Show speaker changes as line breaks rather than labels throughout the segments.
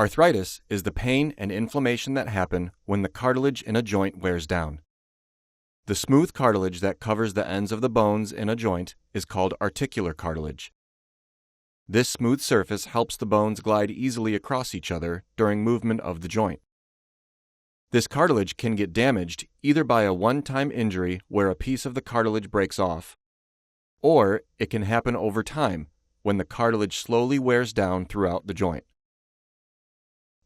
Arthritis is the pain and inflammation that happen when the cartilage in a joint wears down. The smooth cartilage that covers the ends of the bones in a joint is called articular cartilage. This smooth surface helps the bones glide easily across each other during movement of the joint. This cartilage can get damaged either by a one-time injury where a piece of the cartilage breaks off, or it can happen over time when the cartilage slowly wears down throughout the joint.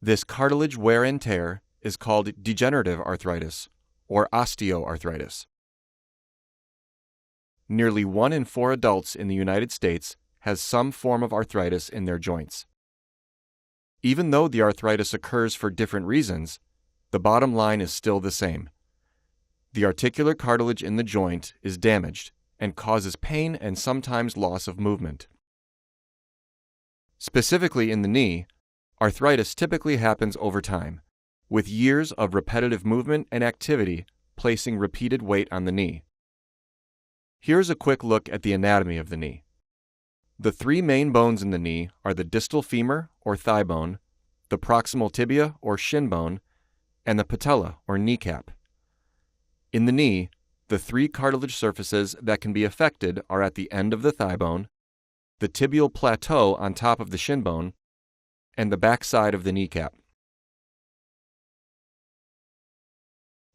This cartilage wear and tear is called degenerative arthritis or osteoarthritis. Nearly 1 in 4 adults in the United States has some form of arthritis in their joints. Even though the arthritis occurs for different reasons, the bottom line is still the same. The articular cartilage in the joint is damaged and causes pain and sometimes loss of movement. Specifically in the knee, arthritis typically happens over time, with years of repetitive movement and activity placing repeated weight on the knee. Here's a quick look at the anatomy of the knee. The 3 main bones in the knee are the distal femur or thigh bone, the proximal tibia or shin bone, and the patella or kneecap. In the knee, the 3 cartilage surfaces that can be affected are at the end of the thigh bone, the tibial plateau on top of the shin bone, and the back side of the kneecap.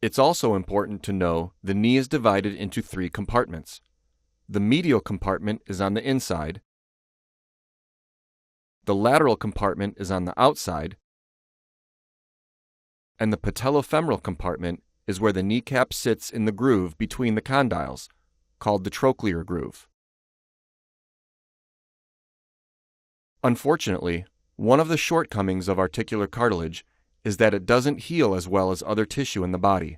It's also important to know the knee is divided into 3 compartments. The medial compartment is on the inside, the lateral compartment is on the outside, and the patellofemoral compartment is where the kneecap sits in the groove between the condyles, called the trochlear groove. Unfortunately, one of the shortcomings of articular cartilage is that it doesn't heal as well as other tissue in the body.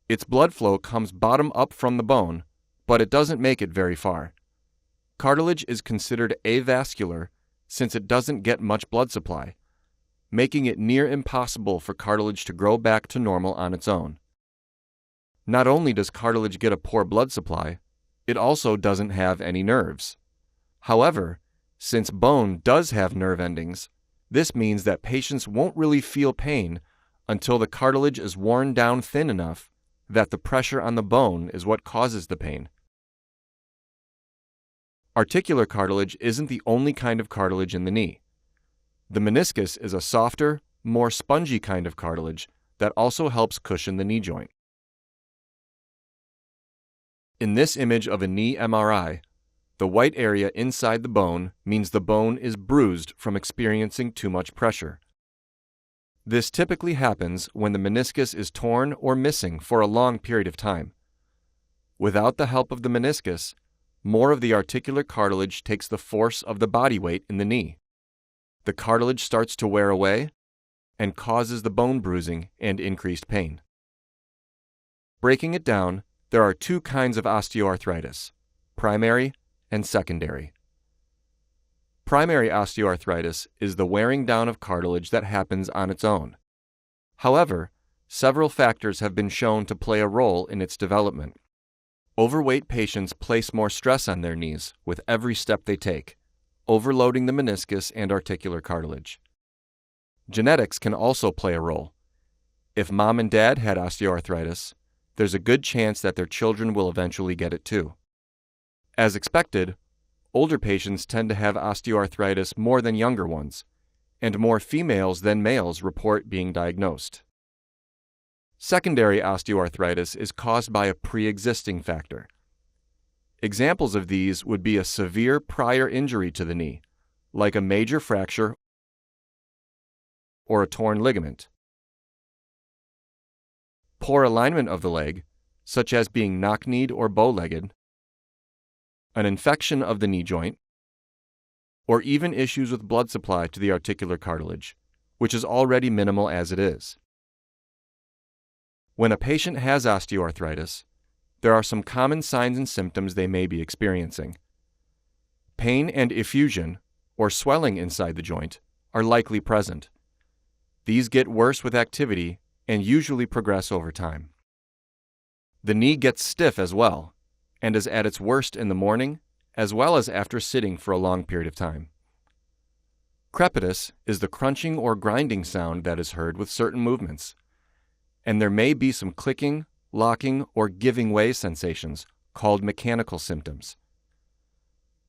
Its blood flow comes bottom up from the bone, but it doesn't make it very far. Cartilage is considered avascular since it doesn't get much blood supply, making it near impossible for cartilage to grow back to normal on its own. Not only does cartilage get a poor blood supply, it also doesn't have any nerves. However, since bone does have nerve endings, this means that patients won't really feel pain until the cartilage is worn down thin enough that the pressure on the bone is what causes the pain. Articular cartilage isn't the only kind of cartilage in the knee. The meniscus is a softer, more spongy kind of cartilage that also helps cushion the knee joint. In this image of a knee MRI, the white area inside the bone means the bone is bruised from experiencing too much pressure. This typically happens when the meniscus is torn or missing for a long period of time. Without the help of the meniscus, more of the articular cartilage takes the force of the body weight in the knee. The cartilage starts to wear away and causes the bone bruising and increased pain. Breaking it down, there are 2 kinds of osteoarthritis: primary and secondary. Primary osteoarthritis is the wearing down of cartilage that happens on its own. However, several factors have been shown to play a role in its development. Overweight patients place more stress on their knees with every step they take, overloading the meniscus and articular cartilage. Genetics can also play a role. If mom and dad had osteoarthritis, there's a good chance that their children will eventually get it too. As expected, older patients tend to have osteoarthritis more than younger ones, and more females than males report being diagnosed. Secondary osteoarthritis is caused by a pre-existing factor. Examples of these would be a severe prior injury to the knee, like a major fracture or a torn ligament. Poor alignment of the leg, such as being knock-kneed or bow-legged, an infection of the knee joint, or even issues with blood supply to the articular cartilage, which is already minimal as it is. When a patient has osteoarthritis, there are some common signs and symptoms they may be experiencing. Pain and effusion, or swelling inside the joint, are likely present. These get worse with activity and usually progress over time. The knee gets stiff as well, and is at its worst in the morning, as well as after sitting for a long period of time. Crepitus is the crunching or grinding sound that is heard with certain movements, and there may be some clicking, locking, or giving way sensations called mechanical symptoms.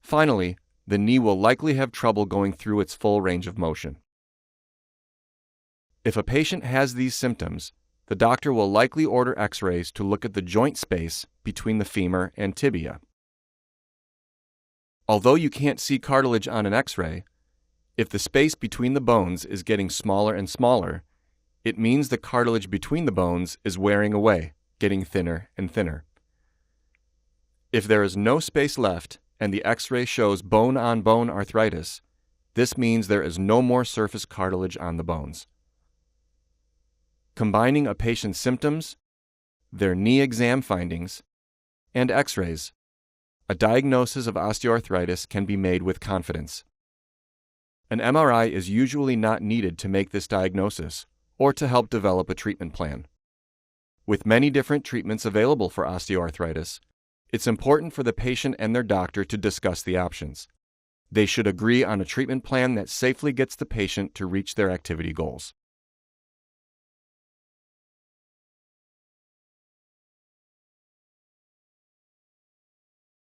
Finally, the knee will likely have trouble going through its full range of motion. If a patient has these symptoms, the doctor will likely order X-rays to look at the joint space between the femur and tibia. Although you can't see cartilage on an X-ray, if the space between the bones is getting smaller and smaller, it means the cartilage between the bones is wearing away, getting thinner and thinner. If there is no space left and the X-ray shows bone-on-bone arthritis, this means there is no more surface cartilage on the bones. Combining a patient's symptoms, their knee exam findings, and X-rays, a diagnosis of osteoarthritis can be made with confidence. An MRI is usually not needed to make this diagnosis or to help develop a treatment plan. With many different treatments available for osteoarthritis, it's important for the patient and their doctor to discuss the options. They should agree on a treatment plan that safely gets the patient to reach their activity goals.